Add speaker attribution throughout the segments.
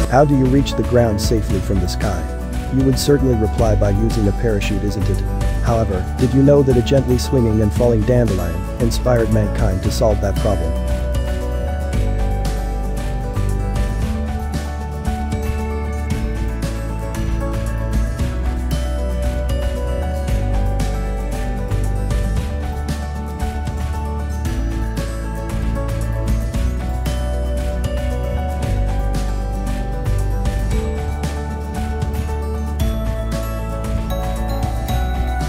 Speaker 1: How do you reach the ground safely from the sky? You would certainly reply by using a parachute, isn't it? However, did you know that a gently swinging and falling dandelion inspired mankind to solve that problem?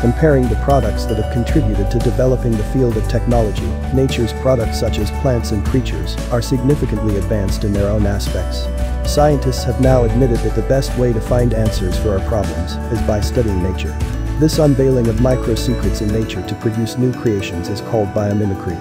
Speaker 1: Comparing the products that have contributed to developing the field of technology, nature's products such as plants and creatures are significantly advanced in their own aspects. Scientists have now admitted that the best way to find answers for our problems is by studying nature. This unveiling of micro-secrets in nature to produce new creations is called biomimicry.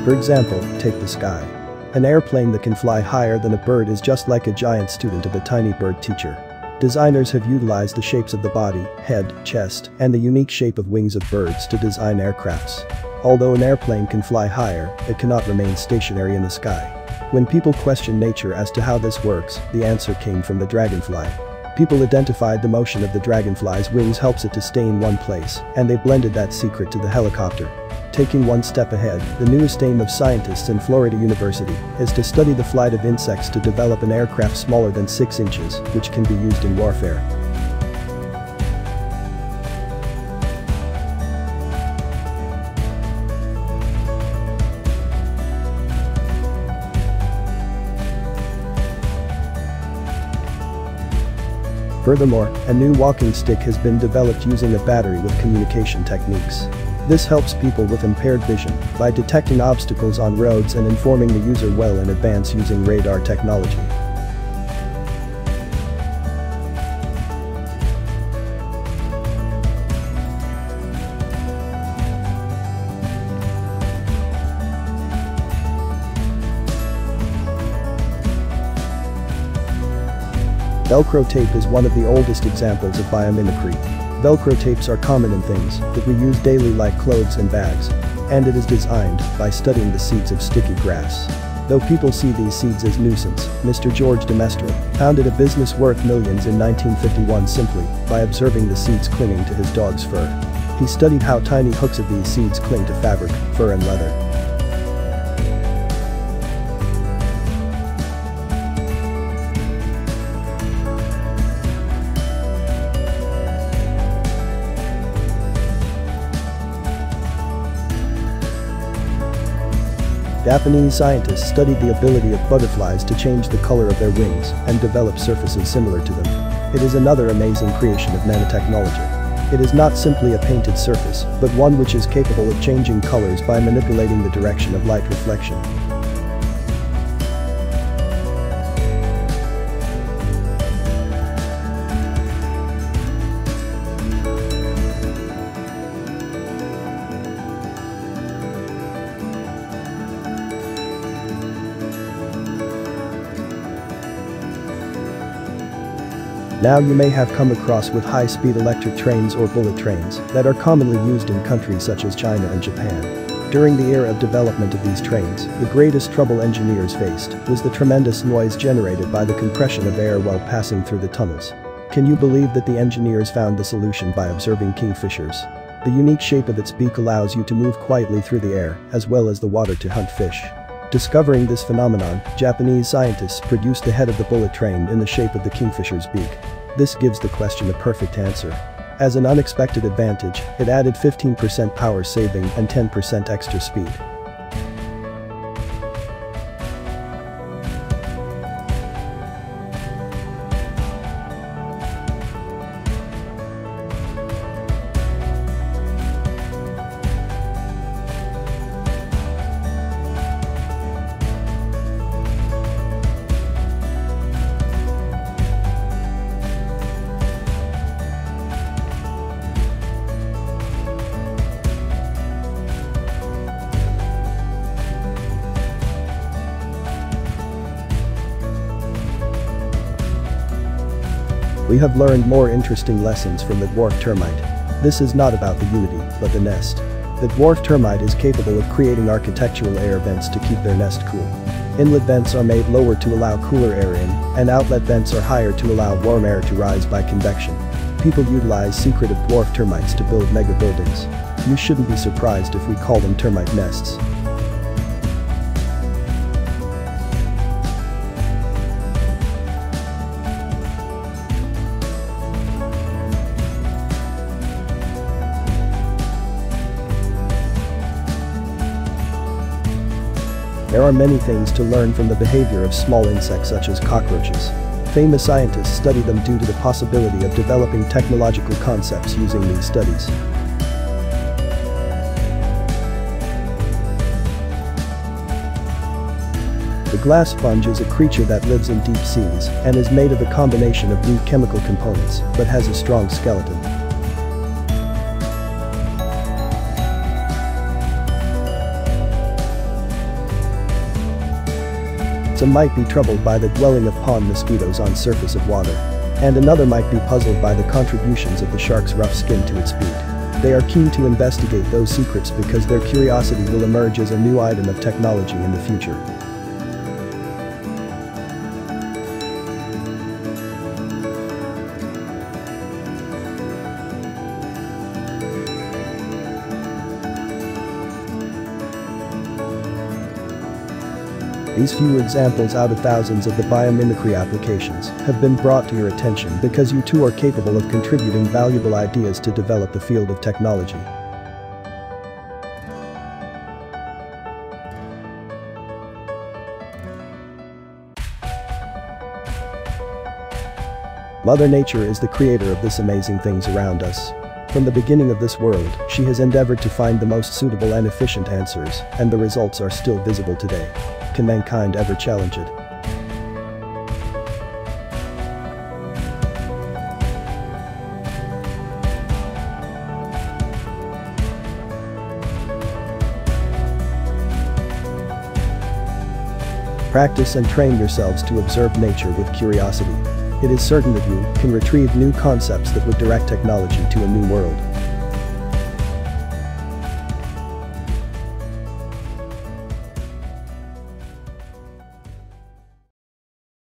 Speaker 1: For example, take the sky. An airplane that can fly higher than a bird is just like a giant student of a tiny bird teacher. Designers have utilized the shapes of the body, head, chest, and the unique shape of wings of birds to design aircrafts. Although an airplane can fly higher, it cannot remain stationary in the sky. When people question nature as to how this works, the answer came from the dragonfly. People identified the motion of the dragonfly's wings helps it to stay in one place, and they blended that secret to the helicopter. Taking one step ahead, the newest aim of scientists in Florida University is to study the flight of insects to develop an aircraft smaller than 6 inches, which can be used in warfare. Furthermore, a new walking stick has been developed using a battery with communication techniques. This helps people with impaired vision by detecting obstacles on roads and informing the user well in advance using radar technology. Velcro tape is one of the oldest examples of biomimicry. Velcro tapes are common in things that we use daily like clothes and bags, and it is designed by studying the seeds of sticky grass. Though people see these seeds as nuisance, Mr. George DeMestre founded a business worth millions in 1951 simply by observing the seeds clinging to his dog's fur. He studied how tiny hooks of these seeds cling to fabric, fur and leather. Japanese scientists studied the ability of butterflies to change the color of their wings and develop surfaces similar to them. It is another amazing creation of nanotechnology. It is not simply a painted surface, but one which is capable of changing colors by manipulating the direction of light reflection. Now you may have come across with high-speed electric trains or bullet trains that are commonly used in countries such as China and Japan. During the era of development of these trains, the greatest trouble engineers faced was the tremendous noise generated by the compression of air while passing through the tunnels. Can you believe that the engineers found the solution by observing kingfishers? The unique shape of its beak allows you to move quietly through the air, as well as the water to hunt fish. Discovering this phenomenon, Japanese scientists produced the head of the bullet train in the shape of the kingfisher's beak. This gives the question a perfect answer. As an unexpected advantage, it added 15% power saving and 10% extra speed. We have learned more interesting lessons from the dwarf termite. This is not about the unity, but the nest. The dwarf termite is capable of creating architectural air vents to keep their nest cool. Inlet vents are made lower to allow cooler air in, and outlet vents are higher to allow warm air to rise by convection. People utilize secretive dwarf termites to build mega buildings. You shouldn't be surprised if we call them termite nests. There are many things to learn from the behavior of small insects such as cockroaches. Famous scientists study them due to the possibility of developing technological concepts using these studies. The glass sponge is a creature that lives in deep seas and is made of a combination of weak chemical components, but has a strong skeleton. Some might be troubled by the dwelling of pond mosquitoes on surface of water. And another might be puzzled by the contributions of the shark's rough skin to its beak. They are keen to investigate those secrets because their curiosity will emerge as a new item of technology in the future. These few examples out of thousands of the biomimicry applications have been brought to your attention because you too are capable of contributing valuable ideas to develop the field of technology. Mother Nature is the creator of this amazing things around us. From the beginning of this world, she has endeavored to find the most suitable and efficient answers, and the results are still visible today. Can mankind ever challenge it? Practice and train yourselves to observe nature with curiosity. It is certain that you can retrieve new concepts that would direct technology to a new world.